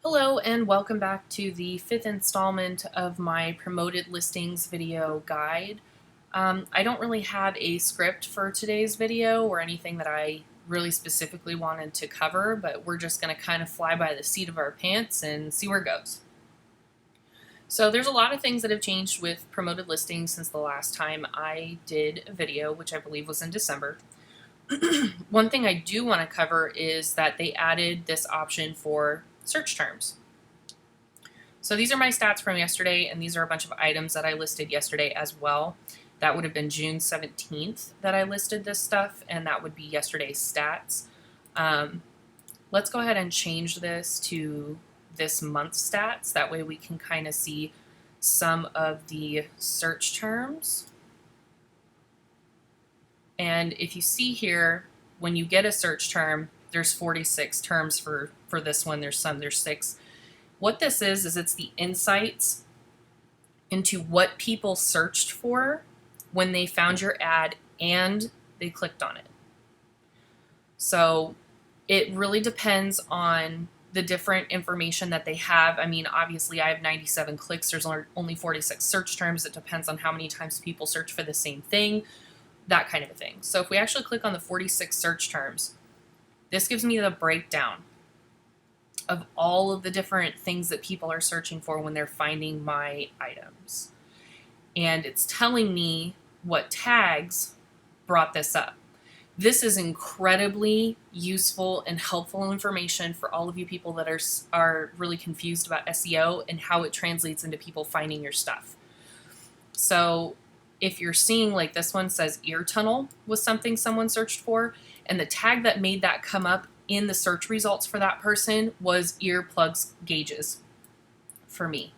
Hello and welcome back to the fifth installment of my promoted listings video guide. I don't really have a script for today's video or anything that I really specifically wanted to cover, but we're just going to kind of fly by the seat of our pants and see where it goes. So there's a lot of things that have changed with promoted listings since the last time I did a video, which I believe was in December. One thing I do want to cover is that they added this option for search terms. So these are my stats from yesterday, and these are a bunch of items that I listed yesterday as well. That would have been June 17th that I listed this stuff, and that would be yesterday's stats. Let's go ahead and change this to this month's stats. That way we can kind of see some of the search terms. And if you see here, when you get a search term, there's 46 terms for this one. There's 6. What this is it's the insights into what people searched for when they found your ad and they clicked on it. So it really depends on the different information that they have. I mean, obviously I have 97 clicks. There's only 46 search terms. It depends on how many times people search for the same thing, that kind of a thing. So if we actually click on the 46 search terms, this gives me the breakdown of all of the different things that people are searching for when they're finding my items. And it's telling me what tags brought this up. This is incredibly useful and helpful information for all of you people that are really confused about SEO and how it translates into people finding your stuff. So if you're seeing, like, this one says ear tunnel was something someone searched for, and the tag that made that come up in the search results for that person was earplugs gauges for me.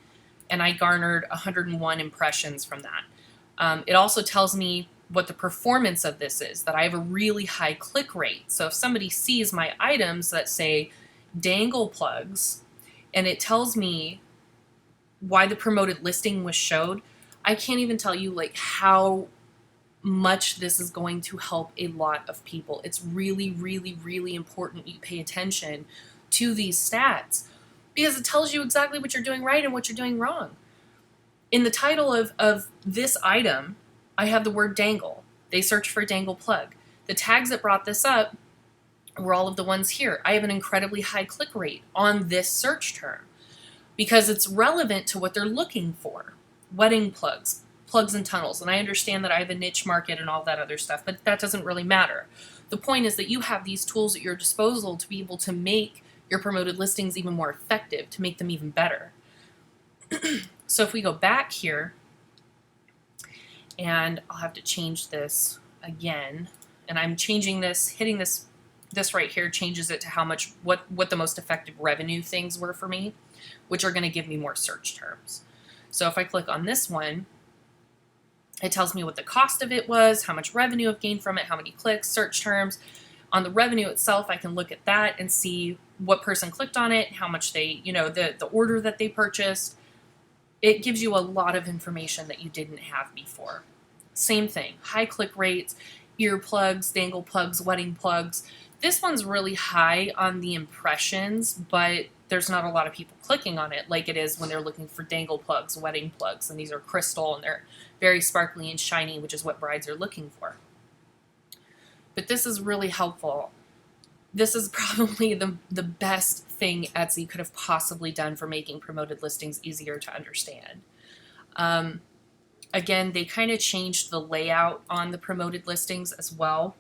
And I garnered 101 impressions from that. It also tells me what the performance of this is, that I have a really high click rate. So if somebody sees my items that say dangle plugs, and it tells me why the promoted listing was showed, I can't even tell you like how much this is going to help a lot of people. It's really, really, really important you pay attention to these stats because it tells you exactly what you're doing right and what you're doing wrong. In the title of this item, I have the word dangle. They searched for dangle plug. The tags that brought this up were all of the ones here. I have an incredibly high click rate on this search term because it's relevant to what they're looking for. Wedding plugs, plugs and tunnels. And I understand that I have a niche market and all that other stuff, but that doesn't really matter. The point is that you have these tools at your disposal to be able to make your promoted listings even more effective, to make them even better. So if we go back here, and I'll have to change this again, and I'm changing this, hitting this right here changes it to how much, what the most effective revenue things were for me, which are going to give me more search terms. So if I click on this one, it tells me what the cost of it was, how much revenue I've gained from it, how many clicks, search terms. On the revenue itself, I can look at that and see what person clicked on it, how much they, the order that they purchased. It gives you a lot of information that you didn't have before. Same thing, high click rates, earplugs, dangle plugs, wedding plugs. This one's really high on the impressions, but there's not a lot of people clicking on it like it is when they're looking for dangle plugs, wedding plugs, and these are crystal and they're very sparkly and shiny, which is what brides are looking for. But this is really helpful. This is probably the best thing Etsy could have possibly done for making promoted listings easier to understand. Again, they kind of changed the layout on the promoted listings as well.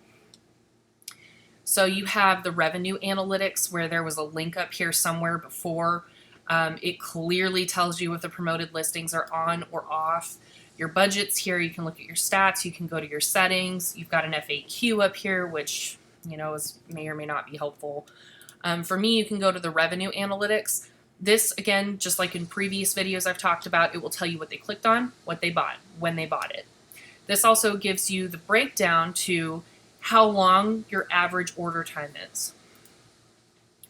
So you have the revenue analytics where there was a link up here somewhere before. It clearly tells you if the promoted listings are on or off. Your budget's here. You can look at your stats. You can go to your settings. You've got an FAQ up here, which may or may not be helpful. For me, you can go to the revenue analytics. This, again, just like in previous videos I've talked about, it will tell you what they clicked on, what they bought, when they bought it. This also gives you the breakdown to how long your average order time is.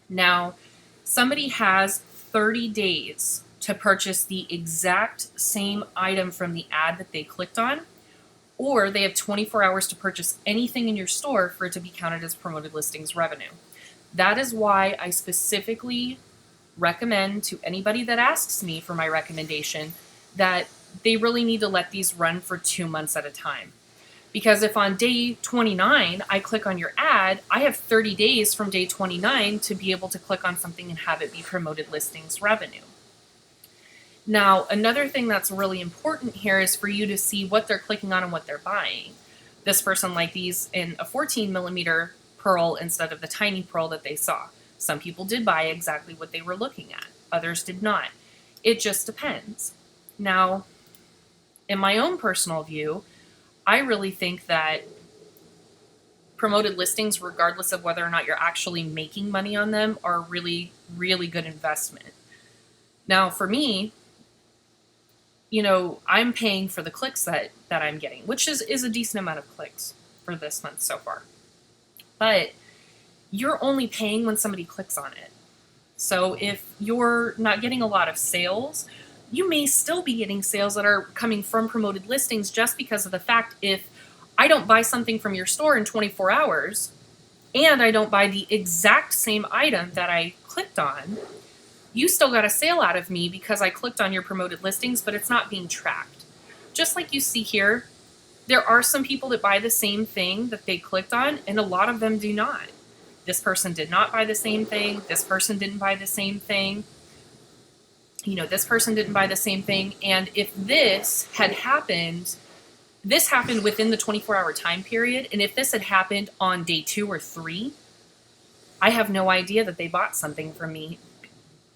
Now, somebody has 30 days to purchase the exact same item from the ad that they clicked on, or they have 24 hours to purchase anything in your store for it to be counted as promoted listings revenue. That is why I specifically recommend to anybody that asks me for my recommendation that they really need to let these run for 2 months at a time. Because if on day 29 I click on your ad, I have 30 days from day 29 to be able to click on something and have it be promoted listings revenue. Now, another thing that's really important here is for you to see what they're clicking on and what they're buying. This person liked these in a 14 millimeter pearl instead of the tiny pearl that they saw. Some people did buy exactly what they were looking at. Others did not. It just depends. Now, in my own personal view, I really think that promoted listings, regardless of whether or not you're actually making money on them, are a really, really good investment. Now, for me, I'm paying for the clicks that I'm getting, which is a decent amount of clicks for this month so far. But you're only paying when somebody clicks on it. So if you're not getting a lot of sales, you may still be getting sales that are coming from promoted listings just because of the fact if I don't buy something from your store in 24 hours and I don't buy the exact same item that I clicked on, you still got a sale out of me because I clicked on your promoted listings, but it's not being tracked. Just like you see here, there are some people that buy the same thing that they clicked on, and a lot of them do not. This person did not buy the same thing. This person didn't buy the same thing. This person didn't buy the same thing. And if this happened within the 24-hour time period, and if this had happened on day 2 or 3, I have no idea that they bought something from me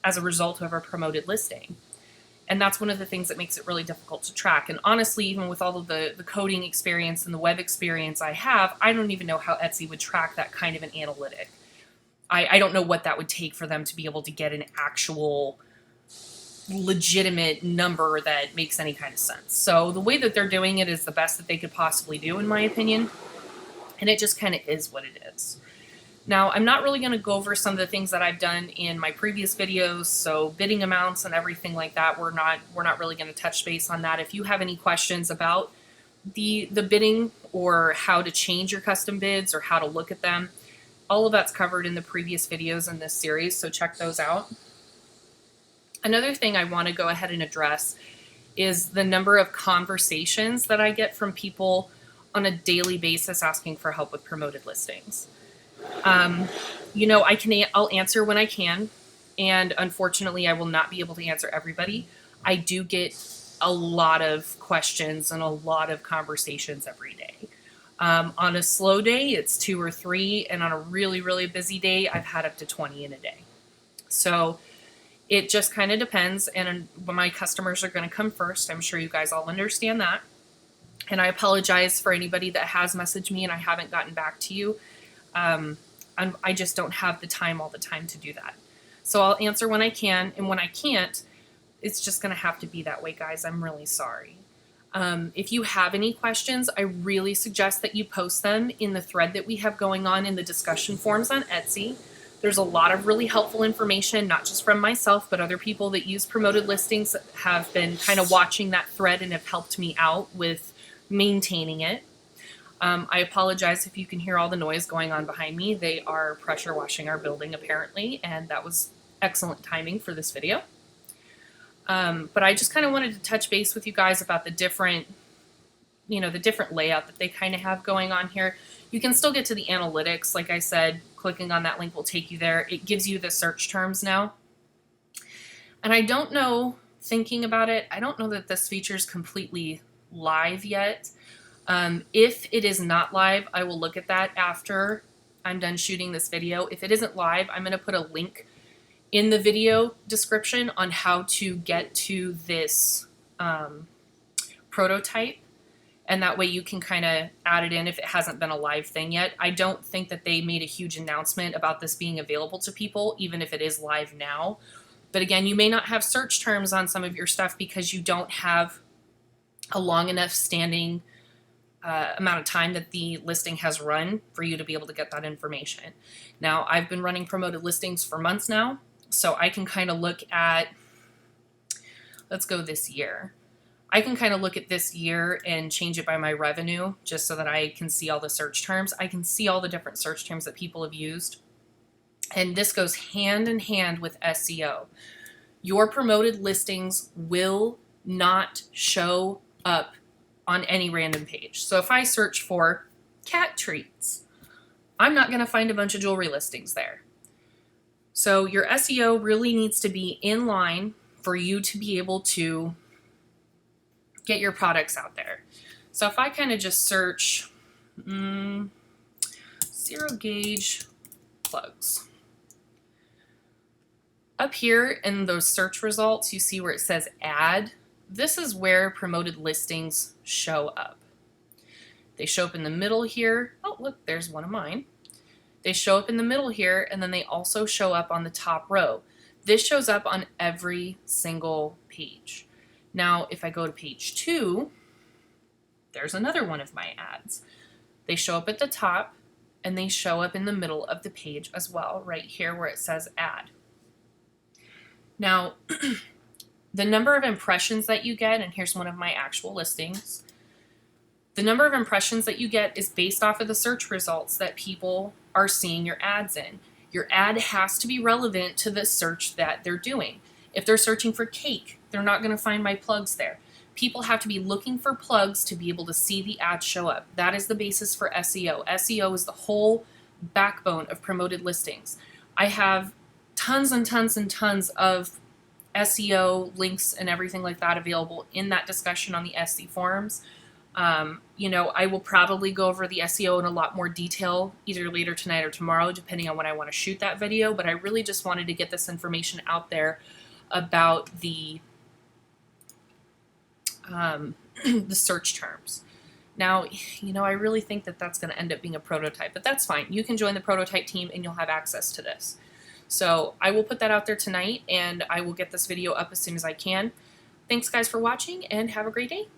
as a result of a promoted listing. And that's one of the things that makes it really difficult to track. And honestly, even with all of the coding experience and the web experience I have, I don't even know how Etsy would track that kind of an analytic. I don't know what that would take for them to be able to get an actual legitimate number that makes any kind of sense. So the way that they're doing it is the best that they could possibly do, in my opinion. And it just kind of is what it is. Now, I'm not really going to go over some of the things that I've done in my previous videos, so bidding amounts and everything like that, we're not really going to touch base on that. If you have any questions about the bidding or how to change your custom bids or how to look at them, all of that's covered in the previous videos in this series, so check those out. Another thing I want to go ahead and address is the number of conversations that I get from people on a daily basis asking for help with promoted listings. I'll answer when I can, and unfortunately I will not be able to answer everybody. I do get a lot of questions and a lot of conversations every day. On a slow day, it's 2 or 3, and on a really, really busy day, I've had up to 20 in a day. So it just kind of depends, and my customers are going to come first. I'm sure you guys all understand that. And I apologize for anybody that has messaged me and I haven't gotten back to you. I just don't have the time all the time to do that. So I'll answer when I can, and when I can't, it's just going to have to be that way, guys. I'm really sorry. If you have any questions, I really suggest that you post them in the thread that we have going on in the discussion forums on Etsy. There's a lot of really helpful information, not just from myself, but other people that use promoted listings have been kind of watching that thread and have helped me out with maintaining it. I apologize if you can hear all the noise going on behind me. They are pressure washing our building apparently, and that was excellent timing for this video. But I just kind of wanted to touch base with you guys about the different layout that they kind of have going on here. You can still get to the analytics. Like I said, clicking on that link will take you there. It gives you the search terms now. And I don't know, thinking about it, I don't know that this feature is completely live yet. If it is not live, I will look at that after I'm done shooting this video. If it isn't live, I'm going to put a link in the video description on how to get to this prototype. And that way you can kind of add it in if it hasn't been a live thing yet. I don't think that they made a huge announcement about this being available to people, even if it is live now. But again, you may not have search terms on some of your stuff because you don't have a long enough standing amount of time that the listing has run for you to be able to get that information. Now, I've been running promoted listings for months now, so I can kind of look at, let's go this year. I can kind of look at this year and change it by my revenue just so that I can see all the search terms. I can see all the different search terms that people have used. And this goes hand in hand with SEO. Your promoted listings will not show up on any random page. So if I search for cat treats, I'm not going to find a bunch of jewelry listings there. So your SEO really needs to be in line for you to be able to get your products out there. So if I kind of just search zero gauge plugs. Up here in those search results, you see where it says add. This is where promoted listings show up. They show up in the middle here. Oh, look, there's one of mine. They show up in the middle here, and then they also show up on the top row. This shows up on every single page. Now, if I go to page 2, there's another one of my ads. They show up at the top, and they show up in the middle of the page as well, right here where it says add. Now, the number of impressions that you get, and here's one of my actual listings, the number of impressions that you get is based off of the search results that people are seeing your ads in. Your ad has to be relevant to the search that they're doing. If they're searching for cake, they're not going to find my plugs there. People have to be looking for plugs to be able to see the ad show up. That is the basis for SEO. SEO is the whole backbone of promoted listings. I have tons and tons and tons of SEO links and everything like that available in that discussion on the SC forums. I will probably go over the SEO in a lot more detail either later tonight or tomorrow, depending on when I want to shoot that video. But I really just wanted to get this information out there about the the search terms. Now, I really think that that's going to end up being a prototype, but that's fine. You can join the prototype team and you'll have access to this. So I will put that out there tonight, and I will get this video up as soon as I can. Thanks, guys, for watching, and have a great day.